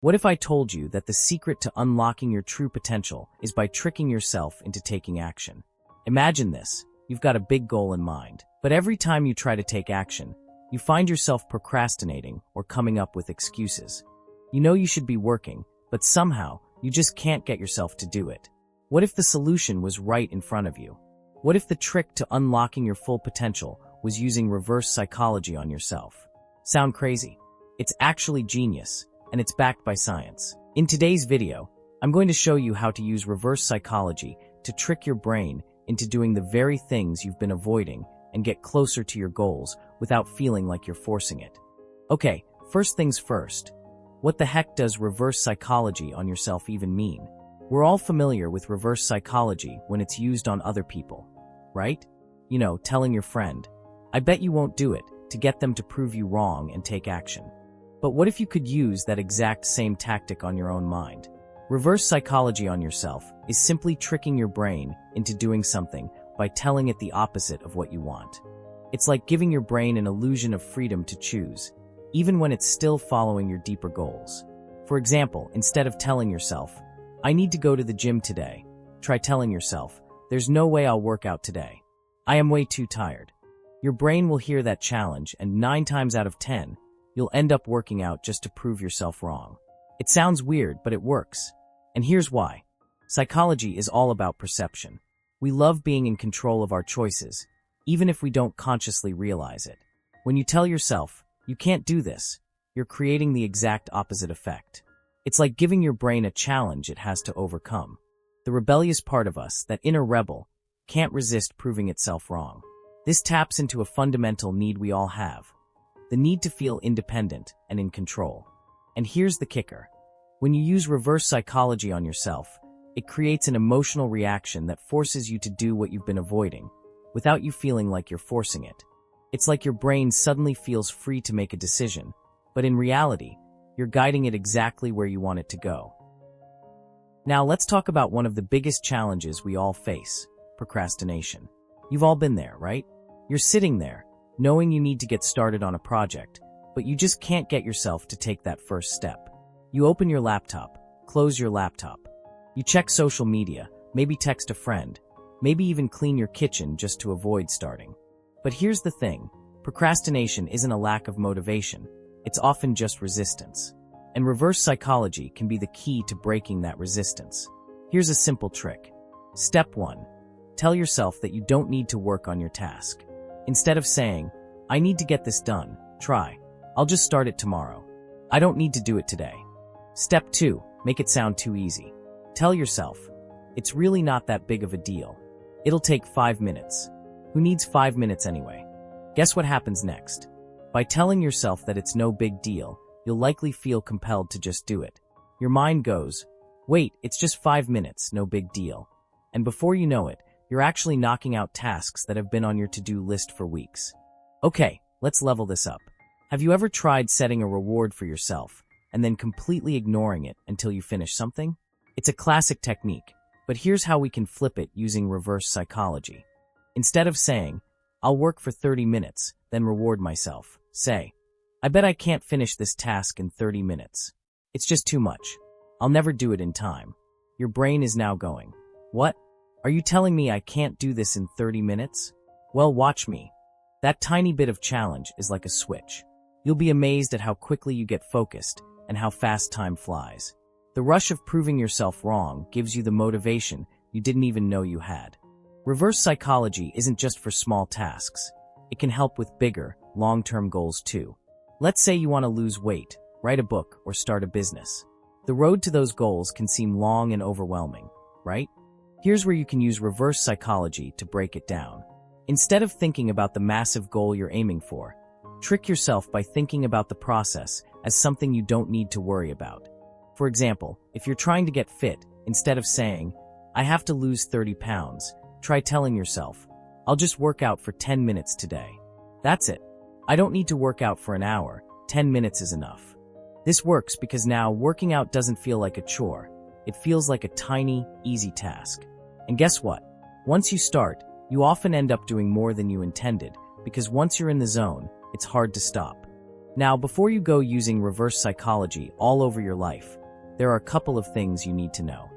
What if I told you that the secret to unlocking your true potential is by tricking yourself into taking action? Imagine this. You've got a big goal in mind, but every time you try to take action, you find yourself procrastinating or coming up with excuses. You know you should be working, but somehow you just can't get yourself to do it. What if the solution was right in front of you? What if the trick to unlocking your full potential was using reverse psychology on yourself? Sound crazy? It's actually genius, and it's backed by science. In today's video, I'm going to show you how to use reverse psychology to trick your brain into doing the very things you've been avoiding and get closer to your goals without feeling like you're forcing it. Okay, first things first. What the heck does reverse psychology on yourself even mean? We're all familiar with reverse psychology when it's used on other people, right? You know, telling your friend, "I bet you won't do it," to get them to prove you wrong and take action. But what if you could use that exact same tactic on your own mind? Reverse psychology on yourself is simply tricking your brain into doing something by telling it the opposite of what you want. It's like giving your brain an illusion of freedom to choose, even when it's still following your deeper goals. For example, instead of telling yourself, "I need to go to the gym today," try telling yourself, "There's no way I'll work out today. I am way too tired." Your brain will hear that challenge, and 9 times out of 10, you'll end up working out just to prove yourself wrong. It sounds weird, but it works. And here's why. Psychology is all about perception. We love being in control of our choices, even if we don't consciously realize it. When you tell yourself, "You can't do this," you're creating the exact opposite effect. It's like giving your brain a challenge it has to overcome. The rebellious part of us, that inner rebel, can't resist proving itself wrong. This taps into a fundamental need we all have, the need to feel independent and in control. And here's the kicker. When you use reverse psychology on yourself, it creates an emotional reaction that forces you to do what you've been avoiding, without you feeling like you're forcing it. It's like your brain suddenly feels free to make a decision, but in reality, you're guiding it exactly where you want it to go. Now let's talk about one of the biggest challenges we all face, procrastination. You've all been there, right? You're sitting there, knowing you need to get started on a project, but you just can't get yourself to take that first step. You open your laptop, close your laptop. You check social media, maybe text a friend, maybe even clean your kitchen just to avoid starting. But here's the thing, procrastination isn't a lack of motivation, it's often just resistance. And reverse psychology can be the key to breaking that resistance. Here's a simple trick. Step 1. Tell yourself that you don't need to work on your task. Instead of saying, "I need to get this done," try, "I'll just start it tomorrow. I don't need to do it today." Step 2. Make it sound too easy. Tell yourself, "It's really not that big of a deal. It'll take 5 minutes. Who needs 5 minutes anyway?" Guess what happens next? By telling yourself that it's no big deal, you'll likely feel compelled to just do it. Your mind goes, "Wait, it's just 5 minutes, no big deal." And before you know it, you're actually knocking out tasks that have been on your to-do list for weeks. Okay, let's level this up. Have you ever tried setting a reward for yourself and then completely ignoring it until you finish something? It's a classic technique, but here's how we can flip it using reverse psychology. Instead of saying, "I'll work for 30 minutes, then reward myself," say, "I bet I can't finish this task in 30 minutes. It's just too much. I'll never do it in time." Your brain is now going, "What? Are you telling me I can't do this in 30 minutes? Well, watch me." That tiny bit of challenge is like a switch. You'll be amazed at how quickly you get focused and how fast time flies. The rush of proving yourself wrong gives you the motivation you didn't even know you had. Reverse psychology isn't just for small tasks. It can help with bigger, long-term goals too. Let's say you want to lose weight, write a book, or start a business. The road to those goals can seem long and overwhelming, right? Here's where you can use reverse psychology to break it down. Instead of thinking about the massive goal you're aiming for, trick yourself by thinking about the process as something you don't need to worry about. For example, if you're trying to get fit, instead of saying, "I have to lose 30 pounds, try telling yourself, "I'll just work out for 10 minutes today. That's it. I don't need to work out for an hour, 10 minutes is enough." This works because now working out doesn't feel like a chore. It feels like a tiny, easy task. And guess what? Once you start, you often end up doing more than you intended, because once you're in the zone, it's hard to stop. Now, before you go using reverse psychology all over your life, there are a couple of things you need to know.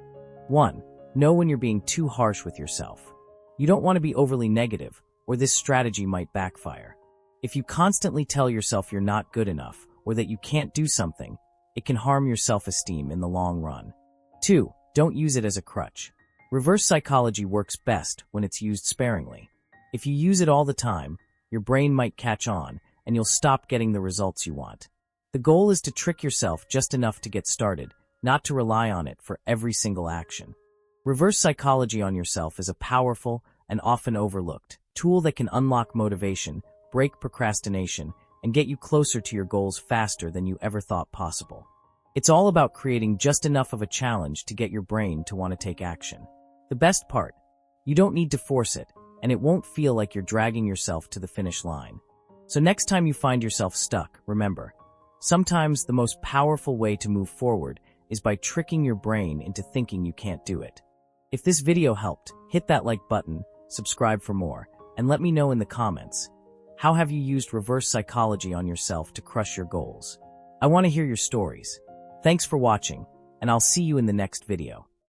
1. Know when you're being too harsh with yourself. You don't want to be overly negative, or this strategy might backfire. If you constantly tell yourself you're not good enough, or that you can't do something, it can harm your self-esteem in the long run. 2. Don't use it as a crutch. Reverse psychology works best when it's used sparingly. If you use it all the time, your brain might catch on, and you'll stop getting the results you want. The goal is to trick yourself just enough to get started, not to rely on it for every single action. Reverse psychology on yourself is a powerful and often overlooked tool that can unlock motivation, break procrastination, and get you closer to your goals faster than you ever thought possible. It's all about creating just enough of a challenge to get your brain to want to take action. The best part, you don't need to force it, and it won't feel like you're dragging yourself to the finish line. So next time you find yourself stuck, remember, sometimes the most powerful way to move forward is by tricking your brain into thinking you can't do it. If this video helped, hit that like button, subscribe for more, and let me know in the comments, how have you used reverse psychology on yourself to crush your goals? I want to hear your stories. Thanks for watching, and I'll see you in the next video.